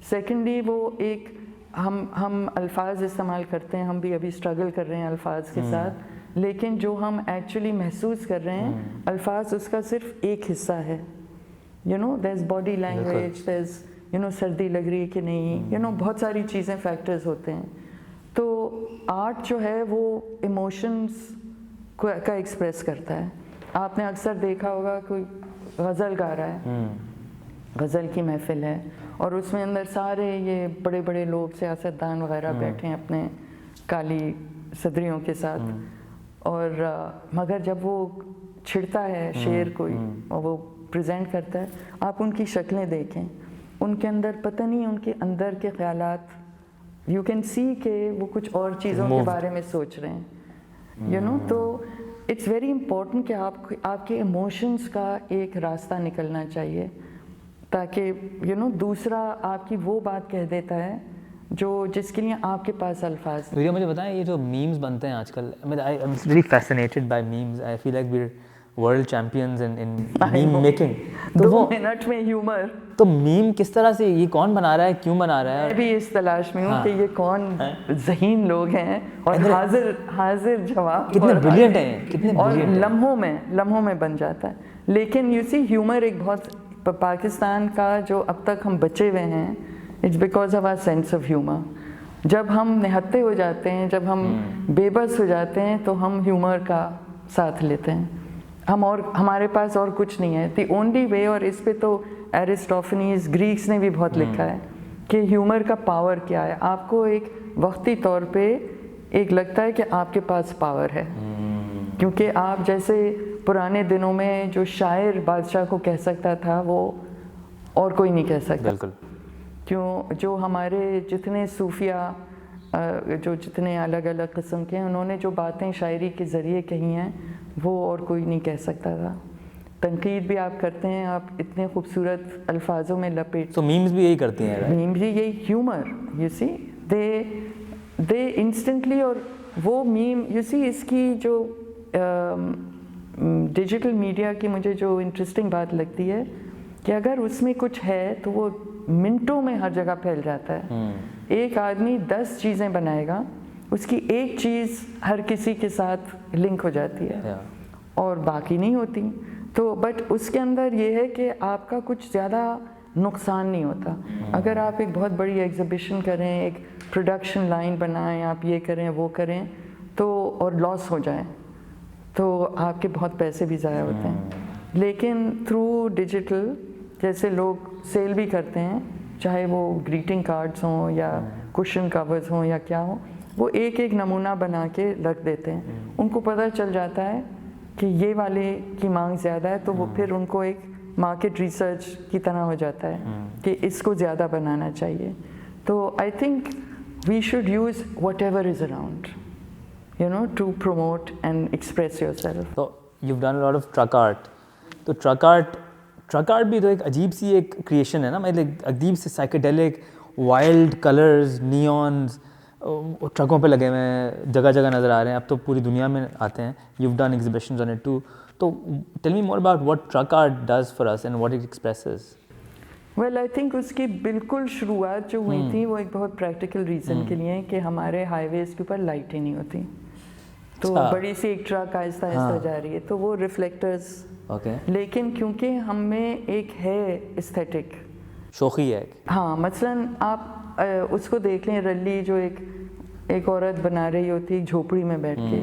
B: سیکنڈلی وہ ایک ہم الفاظ استعمال کرتے ہیں, ہم بھی ابھی اسٹرگل کر رہے ہیں الفاظ کے ساتھ, لیکن جو ہم ایکچولی محسوس کر رہے ہیں الفاظ اس کا صرف ایک حصہ ہے. دیر از باڈی لینگویج, دیر از سردی لگ رہی ہے کہ نہیں, بہت ساری چیزیں فیکٹرز ہوتے ہیں. تو آرٹ جو ہے وہ ایموشنز کا ایکسپریس کرتا ہے. آپ نے اکثر دیکھا ہوگا کوئی غزل گا رہا ہے, غزل کی محفل ہے, اور اس میں اندر سارے یہ بڑے بڑے لوگ سیاستدان وغیرہ بیٹھے ہیں اپنے کالی صدریوں کے ساتھ, اور مگر جب وہ چھڑتا ہے شعر کوئی اور وہ پریزنٹ کرتا ہے, آپ ان کی شکلیں دیکھیں, ان کے اندر پتہ نہیں ان کے اندر کے خیالات, یو کین سی کہ وہ کچھ اور چیزوں کے بارے میں سوچ رہے ہیں. تو اٹس ویری امپورٹنٹ کہ آپ کے ایموشنس کا ایک راستہ نکلنا چاہیے, تاکہ دوسرا آپ کی وہ بات کہہ دیتا ہے جس کے لیے آپ کے پاس الفاظ ہیں.
A: مجھے بتائیں, یہ جو میمز بنتے ہیں آج کل, I am very fascinated by memes, I feel like we world champions in meme making. تو
B: 2 منٹ میں ہیومر,
A: تو میم کس طرح سے, یہ کون بنا رہا ہے, کیوں بنا رہا ہے؟
B: میں بھی اس تلاش میں ہوں کہ یہ کون ذہین لوگ ہیں اور حاضر جواب,
A: کتنے بریلینٹ ہیں, کتنے
B: اور لمحوں میں بن جاتا ہے. لیکن یو سی ہیومر ایک بہت پاکستان کا جو اب تک ہم بچے ہوئے ہیں, it's because of our sense of humour. جب ہم نہتے ہو جاتے ہیں, جب ہم بے بس ہو جاتے ہیں, تو ہم ہیومر کا ساتھ لیتے ہیں. ہمارے پاس اور کچھ نہیں ہے. دی اونلی وے, اور اس پہ تو ایرسٹوفنیز گریکس نے بھی بہت لکھا ہے کہ ہیومر کا پاور کیا ہے. آپ کو ایک وقتی طور پہ ایک لگتا ہے کہ آپ کے پاس پاور ہے, کیونکہ آپ جیسے پرانے دنوں میں جو شاعر بادشاہ کو کہہ سکتا تھا وہ اور کوئی نہیں کہہ سکتا.
A: بالکل.
B: جو ہمارے جتنے صوفیہ جو جتنے الگ الگ قسم کے ہیں, انہوں نے جو باتیں شاعری کے ذریعے کہی ہیں وہ اور کوئی نہیں کہہ سکتا تھا. تنقید بھی آپ کرتے ہیں, آپ اتنے خوبصورت الفاظوں میں لپیٹ.
A: تو میمز بھی یہی کرتی ہیں,
B: میمز بھی یہی humour, you see they instantly. اور وہ میم یو سی, اس کی جو ڈیجیٹل میڈیا کی مجھے جو انٹرسٹنگ بات لگتی ہے کہ اگر اس میں کچھ ہے تو وہ منٹوں میں ہر جگہ پھیل جاتا ہے. ایک آدمی 10 چیزیں بنائے گا, اس کی ایک چیز ہر کسی کے ساتھ لنک ہو جاتی ہے اور باقی نہیں ہوتی. تو بٹ اس کے اندر یہ ہے کہ آپ کا کچھ زیادہ نقصان نہیں ہوتا. اگر آپ ایک بہت بڑی ایگزیبیشن کریں, ایک پروڈکشن لائن بنائیں, آپ یہ کریں وہ کریں, تو اور لاس ہو جائیں تو آپ کے بہت پیسے بھی ضائع ہوتے ہیں. لیکن تھرو ڈیجیٹل جیسے لوگ سیل بھی کرتے ہیں, چاہے وہ گریٹنگ کارڈز ہوں یا کوشن کورز ہوں یا کیا ہوں, وہ ایک ایک نمونہ بنا کے رکھ دیتے ہیں. ان کو پتہ چل جاتا ہے کہ یہ والے کی مانگ زیادہ ہے, تو وہ پھر ان کو ایک مارکیٹ ریسرچ کی طرح ہو جاتا ہے کہ اس کو زیادہ بنانا چاہیے. تو I think we should use whatever is around to promote and express yourself.
A: So you've done a lot of truck art. تو truck art بھی تو ایک عجیب سی ایک کریشن ہے نا, مطلب عجیب سے سائیکیڈیلک وائلڈ کلرز, نیونز ٹرکوں پہ لگے ہوئے ہیں, جگہ جگہ نظر آ رہے ہیں. اب تو پوری دنیا میں آتے ہیں. You've done exhibitions on it too. تو tell me more about what truck art does for us and what it expresses.
B: Well, I think اس کی بالکل شروعات جو ہوئی تھی وہ ایک بہت پریکٹیکل ریزن کے لیے کہ ہمارے ہائی ویز کے اوپر لائٹیں نہیں ہوتی. تو بڑی سی ایک ٹرک آہستہ آہستہ جا رہی ہے تو وہ ریفلیکٹرز, لیکن کیونکہ ہم میں ایک ہے استھیٹک
A: شوخی ہے.
B: ہاں, مثلاً آپ اس کو دیکھ لیں, رلی جو ایک عورت بنا رہی ہوتی ہے جھوپڑی میں بیٹھ کے,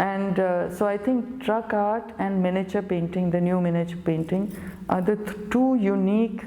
B: and so I think truck art and miniature painting, the new miniature painting, are the two unique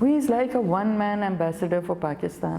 B: He is like a one-man ambassador for Pakistan.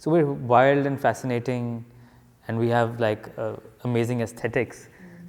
A: So we're wild and fascinating, and we have like amazing aesthetics.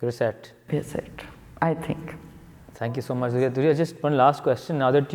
A: You're set.
B: we're set, I think.
A: Thank you so much, Duriya. Just one last question. Now that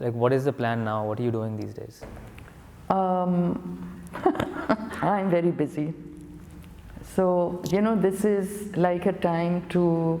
A: like what is the plan now? What are you doing these days?
B: I'm very busy. So, this is like a time to,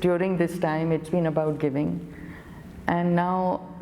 B: during this time it's been about giving. And now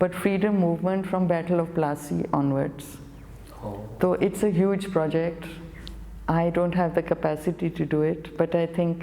B: but freedom movement from Battle of Plassey onwards. So it's a huge project. I don't have the capacity to do it, but I think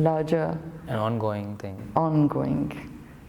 B: larger
A: An ongoing thing.
B: Ongoing,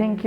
B: think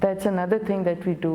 B: that's another thing that we do,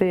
B: they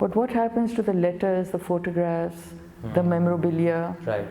B: But what happens to the letters, the photographs, the memorabilia?
A: Right.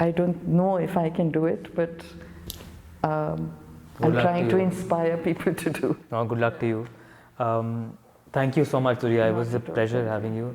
B: I don't know if I can do it, but I'm trying to inspire people to do.
A: No, good luck to you. Thank you so much, Duriya. It was a pleasure having you.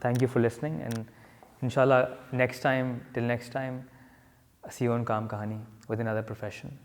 A: thank you for listening, and inshallah till next time, see you on Kaam Kahani with another profession.